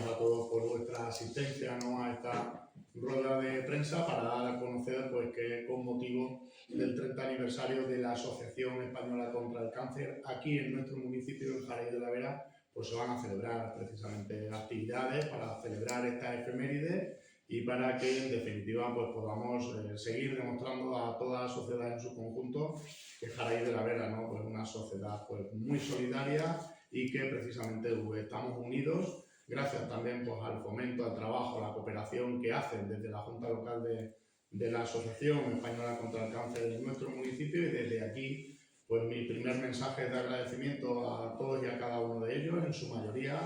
a todos por vuestra asistencia, ¿no?, a esta rueda de prensa para dar a conocer pues, que con motivo del 30 aniversario de la Asociación Española contra el Cáncer, aquí en nuestro municipio, en Jaraíz de la Vera, pues se van a celebrar precisamente actividades para celebrar esta efeméride y para que en definitiva pues, podamos seguir demostrando a toda la sociedad en su conjunto que Jaraíz de la Vera, ¿no?, pues una sociedad pues, muy solidaria y que precisamente estamos unidos gracias también pues, al fomento, al trabajo, a la cooperación que hacen desde la Junta Local de la Asociación Española contra el Cáncer en nuestro municipio, y desde aquí pues mi primer mensaje es de agradecimiento a todos y a cada uno de ellos, en su mayoría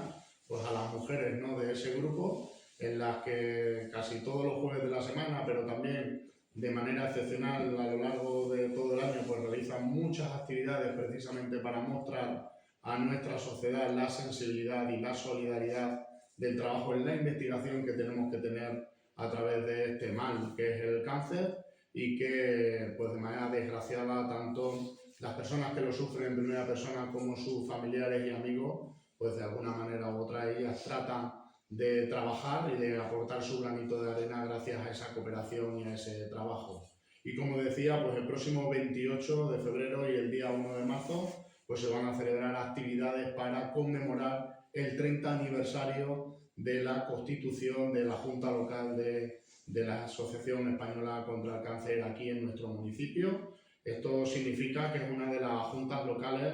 pues a las mujeres, ¿no?, de ese grupo, en las que casi todos los jueves de la semana, pero también de manera excepcional a lo largo de todo el año, pues realizan muchas actividades precisamente para mostrar a nuestra sociedad la sensibilidad y la solidaridad del trabajo en la investigación que tenemos que tener a través de este mal que es el cáncer, y que pues de manera desgraciada tanto las personas que lo sufren en primera persona como sus familiares y amigos pues de alguna manera u otra ellas tratan de trabajar y de aportar su granito de arena gracias a esa cooperación y a ese trabajo. Y como decía, pues el próximo 28 de febrero y el día 1 de marzo pues se van a celebrar actividades para conmemorar el 30 aniversario de la constitución de la Junta Local de la Asociación Española contra el Cáncer aquí en nuestro municipio. Esto significa que es una de las juntas locales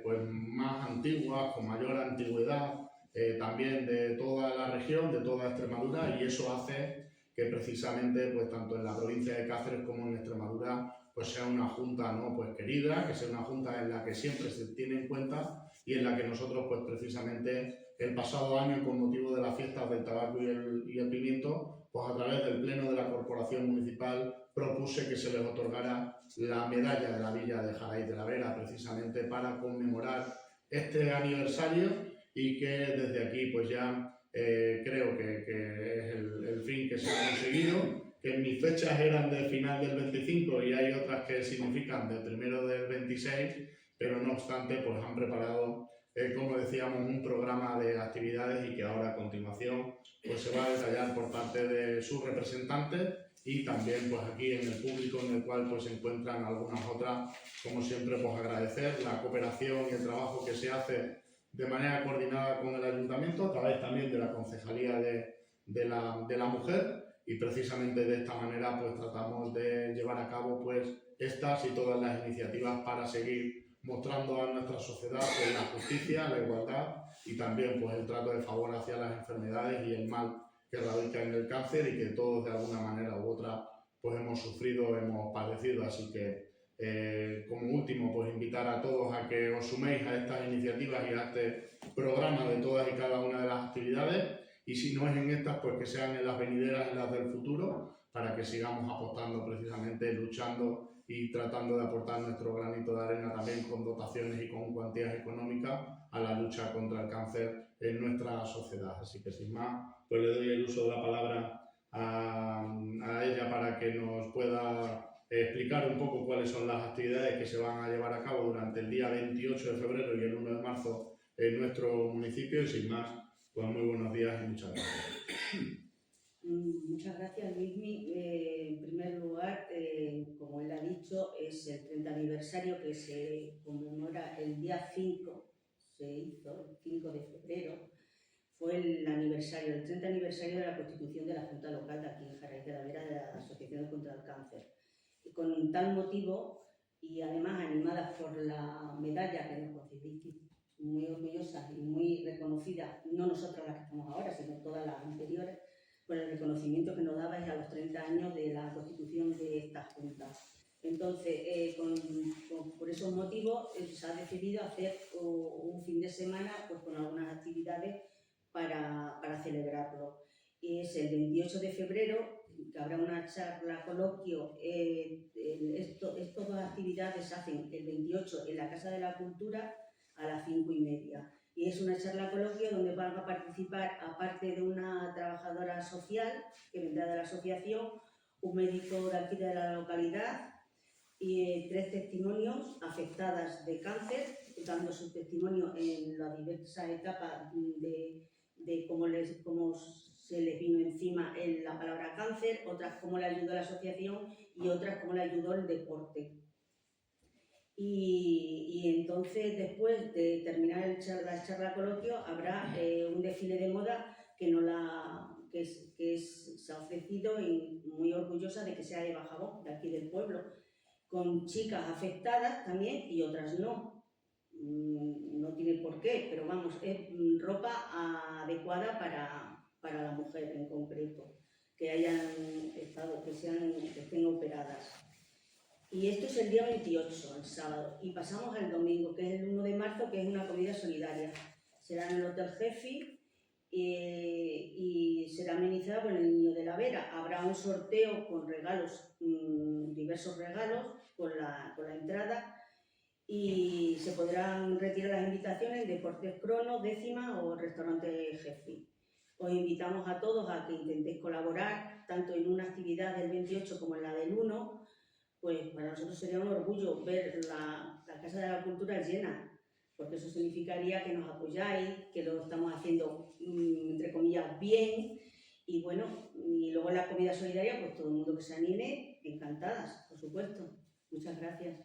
pues más antiguas, con mayor antigüedad, también de toda la región, de toda Extremadura, y eso hace que precisamente pues, tanto en la provincia de Cáceres como en Extremadura pues sea una junta, ¿no?, pues querida, que sea una junta en la que siempre se tiene en cuenta y en la que nosotros pues precisamente el pasado año, con motivo de las fiestas del tabaco y el pimiento, pues a través del pleno de la corporación municipal propuse que se les otorgara la medalla de la Villa de Jaraíz de la Vera, precisamente para conmemorar este aniversario, y que desde aquí pues ya creo que es el fin que se ha conseguido, que mis fechas eran del final del 25 y hay otras que significan del primero del 26, pero no obstante pues han preparado, como decíamos, un programa de actividades y que ahora a continuación pues se va a detallar por parte de sus representantes y también pues aquí en el público, en el cual pues se encuentran algunas otras. Como siempre pues agradecer la cooperación y el trabajo que se hace de manera coordinada con el Ayuntamiento a través también de la Concejalía de la Mujer, y precisamente de esta manera pues tratamos de llevar a cabo pues estas y todas las iniciativas para seguir mostrando a nuestra sociedad pues, la justicia, la igualdad y también pues el trato de favor hacia las enfermedades y el mal que radica en el cáncer y que todos de alguna manera u otra pues hemos sufrido, hemos padecido. Así que como último pues invitar a todos a que os suméis a estas iniciativas y a este programa de todas y cada una de las actividades, y si no es en estas pues que sean en las venideras, en las del futuro, para que sigamos apostando precisamente, luchando y tratando de aportar nuestro granito de arena también con dotaciones y con cuantías económicas a la lucha contra el cáncer en nuestra sociedad. Así que sin más, pues le doy el uso de la palabra a ella para que nos pueda explicar un poco cuáles son las actividades que se van a llevar a cabo durante el día 28 de febrero y el 1 de marzo en nuestro municipio. Y sin más, pues muy buenos días y muchas gracias. Muchas gracias, Luismi. En primer lugar, como él ha dicho, es el 30 aniversario que se conmemora el día 5, se hizo el 5 de febrero, fue el aniversario, el 30 aniversario de la constitución de la Junta Local de aquí en Jaraíz de la Vera, de la Asociación contra el Cáncer. Y con tal motivo, y además animadas por la medalla que nos concedisteis, muy orgullosas y muy reconocidas, no nosotras las que estamos ahora, sino todas las anteriores, por el reconocimiento que nos dabais a los 30 años de la constitución de esta Junta. Entonces, por esos motivos, se ha decidido hacer un fin de semana pues, con algunas actividades para celebrarlo. Es el 28 de febrero, que habrá una charla, coloquio. Estas dos actividades se hacen el 28 en la Casa de la Cultura a las 5:30. Y es una charla coloquio donde van a participar, aparte de una trabajadora social que vendrá de la asociación, un médico de aquí de la localidad y 3 testimonios afectadas de cáncer, dando su testimonio en las diversas etapas de cómo se les vino encima la palabra cáncer, otras cómo le ayudó la asociación y otras cómo le ayudó el deporte. Y entonces, después de terminar la charla coloquio, habrá un desfile de moda que se ha ofrecido, y muy orgullosa de que sea de Bajabón, de aquí del pueblo, con chicas afectadas también y otras no. No tiene por qué, pero vamos, es ropa adecuada para la mujer en concreto, que estén operadas. Y esto es el día 28, el sábado, y pasamos al domingo, que es el 1 de marzo, que es una comida solidaria. Será en el Hotel Jefi y será amenizada por el Niño de la Vera. Habrá un sorteo con regalos, diversos regalos, con la entrada, y se podrán retirar las invitaciones en Deportes Crono, Décima o Restaurante Jefi. Os invitamos a todos a que intentéis colaborar, tanto en una actividad del 28 como en la del 1, pues para nosotros sería un orgullo ver la Casa de la Cultura llena, porque eso significaría que nos apoyáis, que lo estamos haciendo, entre comillas, bien, y bueno, y luego en la comida solidaria, pues todo el mundo que se anime, encantadas, por supuesto. Muchas gracias.